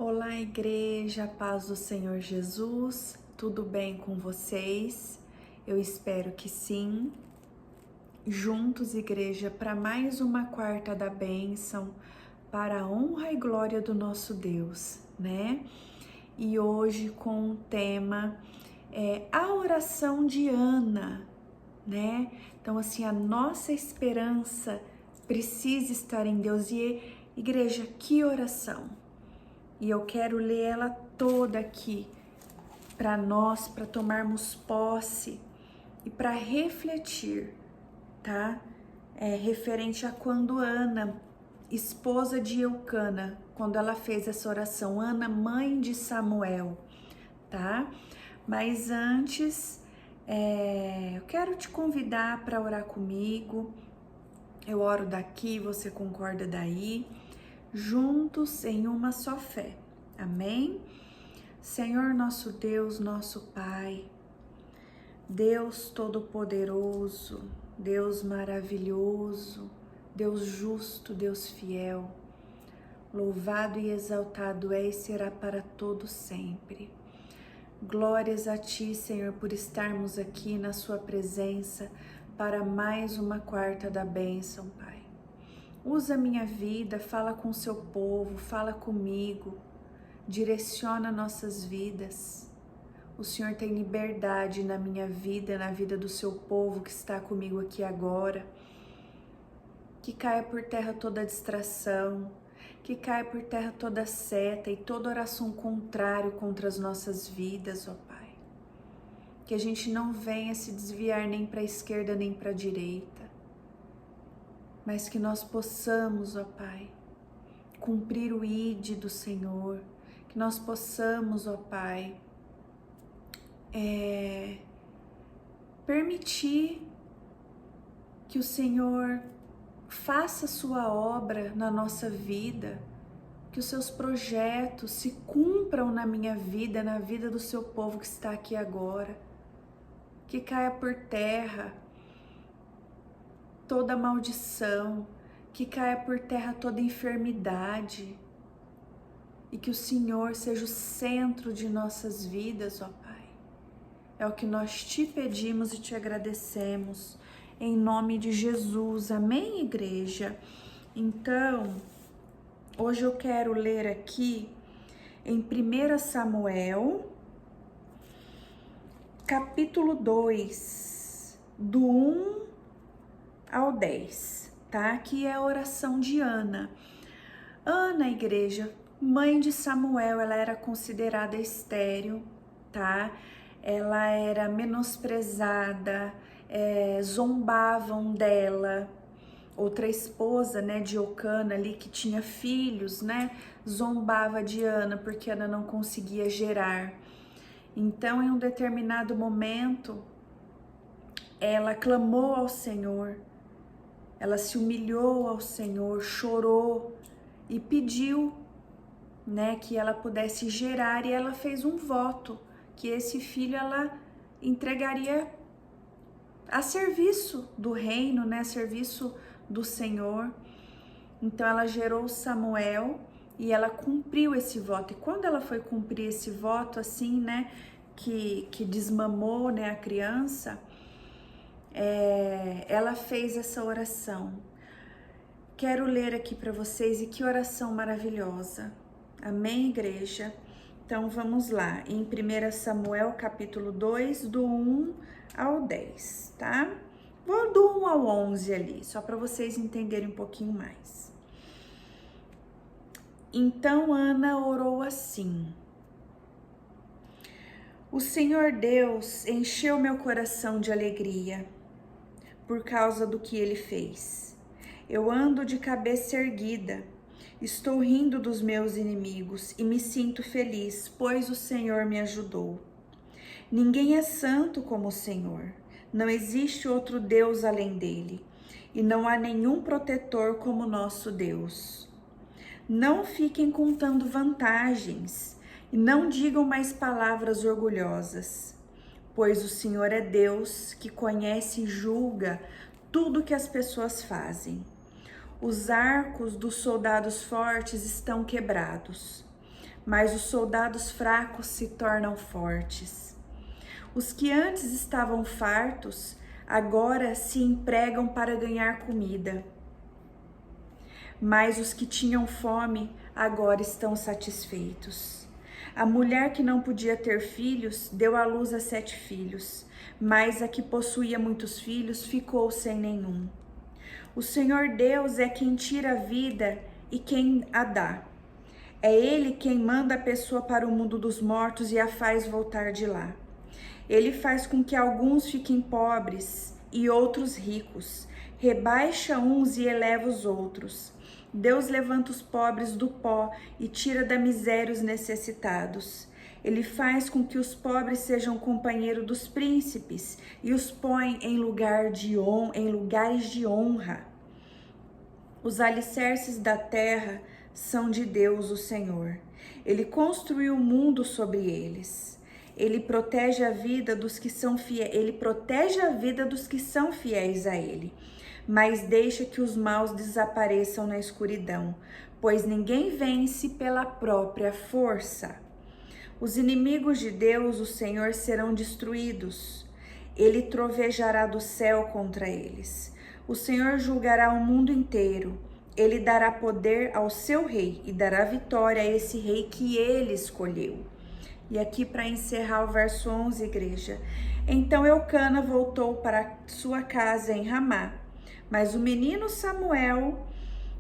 Olá, igreja, paz do Senhor Jesus, tudo bem com vocês? Eu espero que sim. Juntos, igreja, para mais uma quarta da bênção, para a honra e glória do nosso Deus, né? E hoje com o tema a oração de Ana, né? Então, assim, a nossa esperança precisa estar em Deus. E, igreja, que oração! E eu quero ler ela toda aqui para nós, para tomarmos posse e para refletir, tá? Referente a quando Ana, esposa de Eucana, quando ela fez essa oração, Ana, mãe de Samuel, tá? Mas antes, eu quero te convidar para orar comigo. Eu oro daqui, você concorda daí, juntos em uma só fé. Amém? Senhor nosso Deus, nosso Pai, Deus Todo-Poderoso, Deus maravilhoso, Deus justo, Deus fiel, louvado e exaltado é e será para todo sempre. Glórias a Ti, Senhor, por estarmos aqui na Sua presença para mais uma quarta da bênção, Pai. Usa a minha vida, fala com o Seu povo, fala comigo, direciona nossas vidas. O Senhor tem liberdade na minha vida, na vida do Seu povo que está comigo aqui agora. Que caia por terra toda distração, que caia por terra toda seta e toda oração contrária contra as nossas vidas, ó Pai. Que a gente não venha se desviar nem para a esquerda nem para a direita, mas que nós possamos, ó Pai, cumprir o ID do Senhor, que nós possamos, ó Pai, permitir que o Senhor faça sua obra na nossa vida, que os seus projetos se cumpram na minha vida, na vida do seu povo que está aqui agora, que caia por terra toda maldição, que caia por terra toda enfermidade e que o Senhor seja o centro de nossas vidas, ó Pai. É o que nós te pedimos e te agradecemos, em nome de Jesus. Amém, igreja? Então, hoje eu quero ler aqui em 1 Samuel, capítulo 2, do 1 ao 10, tá? Que é a oração de Ana. Ana, igreja, mãe de Samuel, ela era considerada estéril, tá? Ela era menosprezada, zombavam dela. Outra esposa, né, de Eucana ali, que tinha filhos, né, zombava de Ana porque Ana não conseguia gerar. Então, em um determinado momento, ela clamou ao Senhor, ela se humilhou ao Senhor, chorou e pediu, né, que ela pudesse gerar, e ela fez um voto que esse filho ela entregaria a serviço do reino, né, a serviço do Senhor. Então ela gerou Samuel e ela cumpriu esse voto. E quando ela foi cumprir esse voto, assim, né, que desmamou, né, a criança, ela fez essa oração. Quero ler aqui para vocês, e que oração maravilhosa. Amém, igreja? Então vamos lá, em 1 Samuel capítulo 2, do 1 ao 10, tá? Vou do 1 ao 11 ali, só para vocês entenderem um pouquinho mais. Então Ana orou assim: O Senhor Deus encheu meu coração de alegria por causa do que Ele fez. Eu ando de cabeça erguida, estou rindo dos meus inimigos e me sinto feliz, pois o Senhor me ajudou. Ninguém é santo como o Senhor, não existe outro Deus além dele, e não há nenhum protetor como nosso Deus. Não fiquem contando vantagens e não digam mais palavras orgulhosas, pois o Senhor é Deus que conhece e julga tudo que as pessoas fazem. Os arcos dos soldados fortes estão quebrados, mas os soldados fracos se tornam fortes. Os que antes estavam fartos, agora se empregam para ganhar comida. Mas os que tinham fome, agora estão satisfeitos. A mulher que não podia ter filhos, deu à luz a 7 filhos, mas a que possuía muitos filhos, ficou sem nenhum. O Senhor Deus é quem tira a vida e quem a dá. É Ele quem manda a pessoa para o mundo dos mortos e a faz voltar de lá. Ele faz com que alguns fiquem pobres e outros ricos. Rebaixa uns e eleva os outros. Deus levanta os pobres do pó e tira da miséria os necessitados. Ele faz com que os pobres sejam companheiros dos príncipes e os põe em lugares de honra. Os alicerces da terra são de Deus, o Senhor. Ele construiu o mundo sobre eles. Ele protege a vida dos que são fiéis. Ele protege a vida dos que são fiéis a ele, mas deixa que os maus desapareçam na escuridão, pois ninguém vence pela própria força. Os inimigos de Deus, o Senhor, serão destruídos. Ele trovejará do céu contra eles. O Senhor julgará o mundo inteiro. Ele dará poder ao seu rei e dará vitória a esse rei que ele escolheu. E aqui para encerrar o verso 11, igreja. Então Eucana voltou para sua casa em Ramá, mas o menino Samuel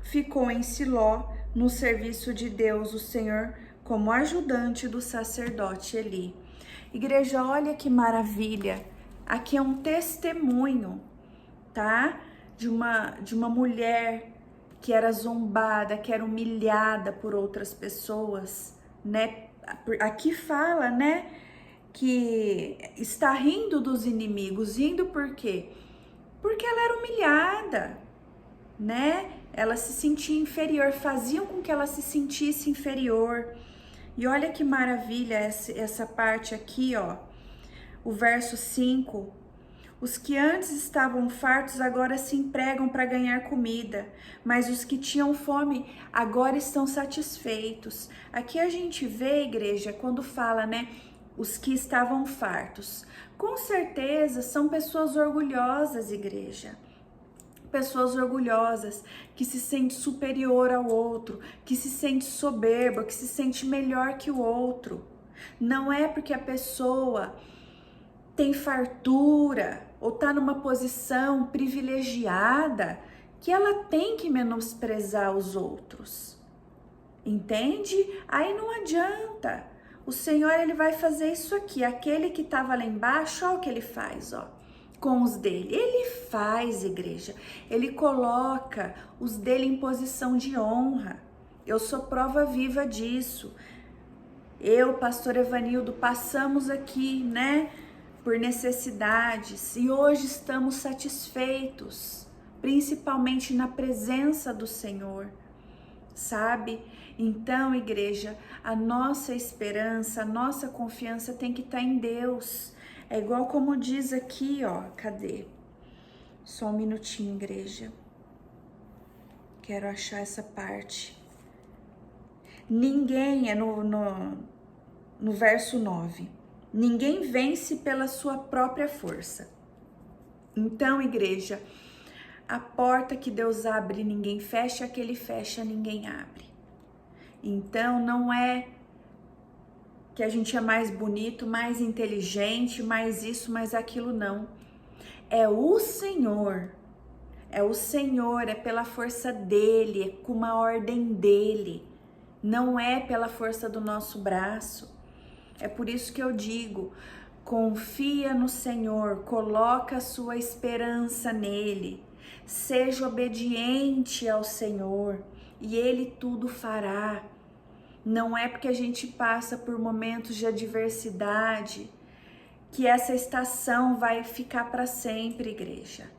ficou em Siló, no serviço de Deus, o Senhor, como ajudante do sacerdote Eli. Igreja, olha que maravilha. Aqui é um testemunho, tá? De uma mulher que era zombada, que era humilhada por outras pessoas, né? Aqui fala, né, que está rindo dos inimigos. Rindo por quê? Porque ela era humilhada, né? Ela se sentia inferior, faziam com que ela se sentisse inferior. E olha que maravilha essa parte aqui, ó. O verso 5. Os que antes estavam fartos agora se empregam para ganhar comida, mas os que tinham fome agora estão satisfeitos. Aqui a gente vê, igreja, quando fala, né, os que estavam fartos. Com certeza são pessoas orgulhosas, igreja. Pessoas orgulhosas, que se sente superior ao outro, que se sente soberba, que se sente melhor que o outro. Não é porque a pessoa tem fartura ou tá numa posição privilegiada que ela tem que menosprezar os outros. Entende? Aí não adianta. O Senhor, ele vai fazer isso aqui. Aquele que estava lá embaixo, olha o que ele faz, ó, com os dele. Ele faz, igreja. Ele coloca os dele em posição de honra. Eu sou prova viva disso. Eu, pastor Evanildo, passamos aqui, né, por necessidades e hoje estamos satisfeitos, principalmente na presença do Senhor, sabe? Então, igreja, a nossa esperança, a nossa confiança tem que estar em Deus. É igual como diz aqui, ó, cadê? Só um minutinho, igreja. Quero achar essa parte. Ninguém, é no verso 9. Ninguém vence pela sua própria força. Então, igreja, a porta que Deus abre, ninguém fecha, a que Ele fecha, ninguém abre. Então, não é que a gente é mais bonito, mais inteligente, mais isso, mais aquilo, não. É o Senhor. É o Senhor, é pela força dEle, é com uma ordem dEle. Não é pela força do nosso braço. É por isso que eu digo, confia no Senhor, coloca a sua esperança nele, seja obediente ao Senhor e Ele tudo fará. Não é porque a gente passa por momentos de adversidade que essa estação vai ficar para sempre, igreja.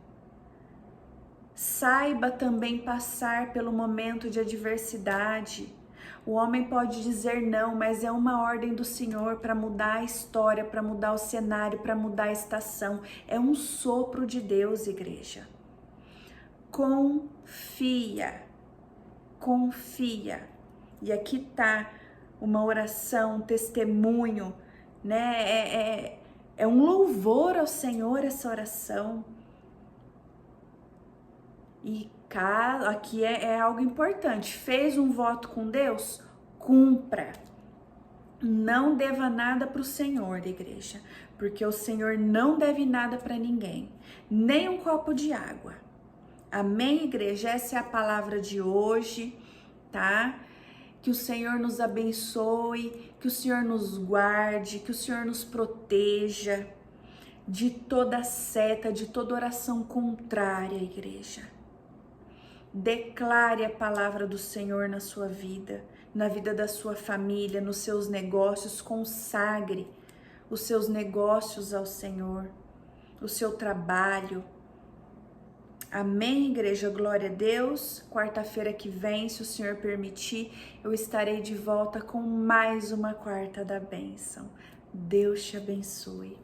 Saiba também passar pelo momento de adversidade. O homem pode dizer não, mas é uma ordem do Senhor para mudar a história, para mudar o cenário, para mudar a estação. É um sopro de Deus, igreja. Confia, confia. E aqui tá uma oração, um testemunho, né? É um louvor ao Senhor essa oração. E aqui é algo importante. Fez um voto com Deus? Cumpra. Não deva nada para o Senhor, igreja, porque o Senhor não deve nada para ninguém, nem um copo de água. Amém, igreja? Essa é a palavra de hoje, tá? Que o Senhor nos abençoe, que o Senhor nos guarde, que o Senhor nos proteja de toda seta, de toda oração contrária, igreja. Declare a palavra do Senhor na sua vida, na vida da sua família, nos seus negócios. Consagre os seus negócios ao Senhor, o seu trabalho. Amém, igreja? Glória a Deus. Quarta-feira que vem, se o Senhor permitir, eu estarei de volta com mais uma quarta da bênção. Deus te abençoe.